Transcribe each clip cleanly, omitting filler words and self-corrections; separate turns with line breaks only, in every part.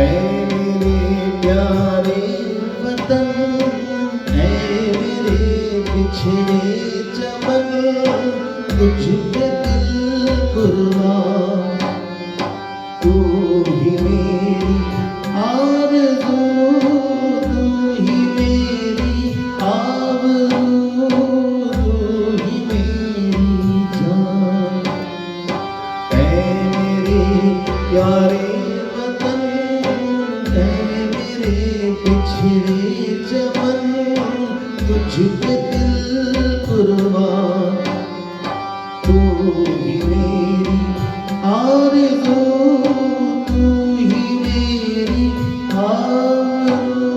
ऐ मेरे प्यारे वतन, ऐ मेरे बिछड़े चमन, तुझ पे दिल कुर्बान। तू ही मेरी आरज़ू, तू ही मेरी आबरू, तू ही मेरी जान। ऐ मेरे प्यारे वतन, ऐ मेरे बिछड़े चमन, तुझ पे दिल कुर्बान। तू ही मेरी आरज़ू, तू ही मेरी आबरू,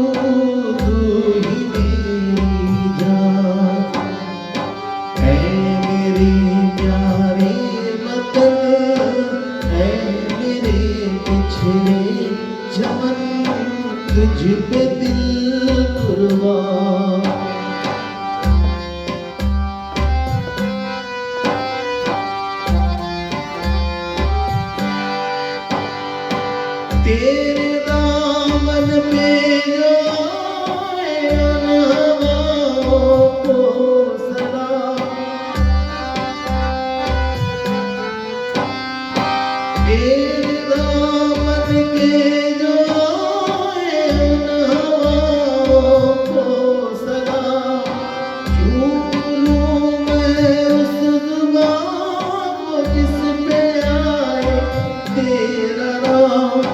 तू ही मेरी जान। ऐ मेरे प्यारे वतन, ऐ मेरे बिछड़े चमन, तुझ पे दिल कुर्बान। तेरे दामन पे जो आए उन हवाओं को सलाम। तेरे दामन के जो आए उन हवाओं को सलाम। झूम लूं मैं उस ज़ुबान को जिस पे आए तेरा नाम।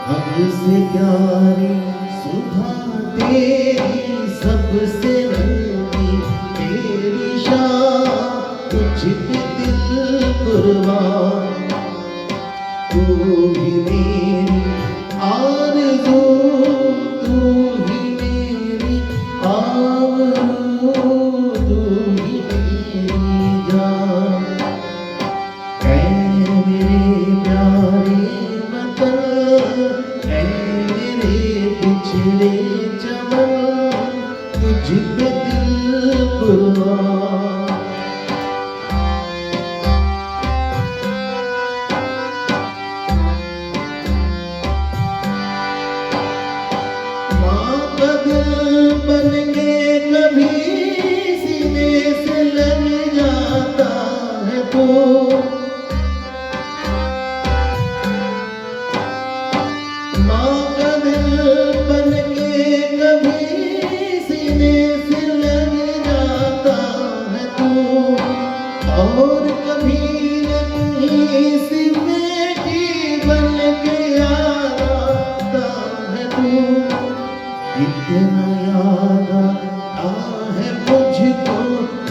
हद से प्यारी सुधा तेरी, सबसे रंगी तेरी शान, तुझ पे दिल कुर्बान। तू ही मेरी आरज़ू, तू ही मेरी आबरू, तू ही मेरी जान। ऐ मेरे प्यारे वतन, ऐ मेरे बिछड़े चमन, तुझ पे दिल कुर्बान। माँ का दिल बन के कभी सीने से लग जाता है तू। माँ का दिल बन के कभी सीने से लग जाता है तू। और कभी नन्ही सी बेटी बन के याद आता है तू। इतना याद आता है मुझको,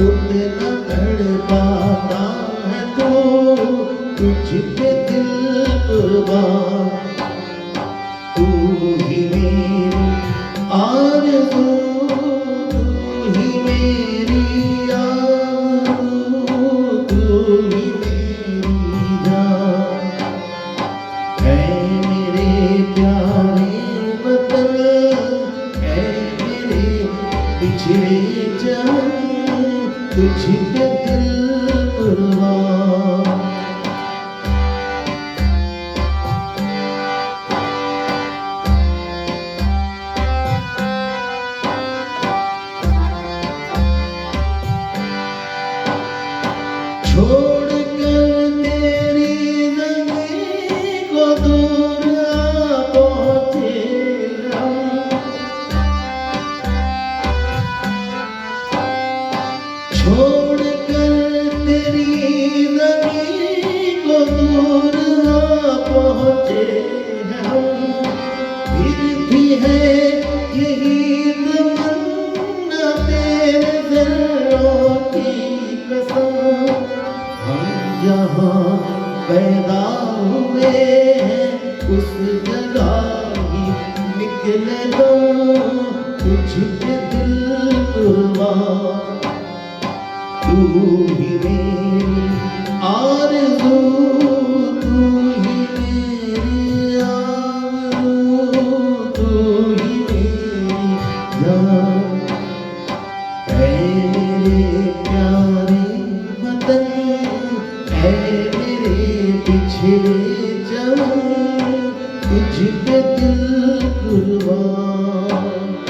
उतना तड़पाता है तू, तुझ पे दिल कुर्बान। तू ही मेरी आरज़ू, तू ही मेरी आबरू, तू ही मेरी जान। ऐ मेरे प्यारे वतन, ऐ मेरे बिछड़े चमन, तुझ पे दिल कुर्बान। छोड़ कर तेरी ज़मीं को दूर आ पहुँचे हम। छोड़ कर तेरी ज़मीं को दूर आ पहुँचे हम। फिर भी है यही तमन्ना तेरे ज़र्रों की कसम। हम जहाँ पैदा हुए हैं उस जगह ही निकले दो, तुझ पे दिल कुर्बान। तू ही मेरी आरज़ू, तू ही मेरी आबरू, तू ही मेरी जान। ऐ मेरे प्यारे वतन, ऐ मेरे बिछड़े जवान, तुझ पे दिल कुर्बान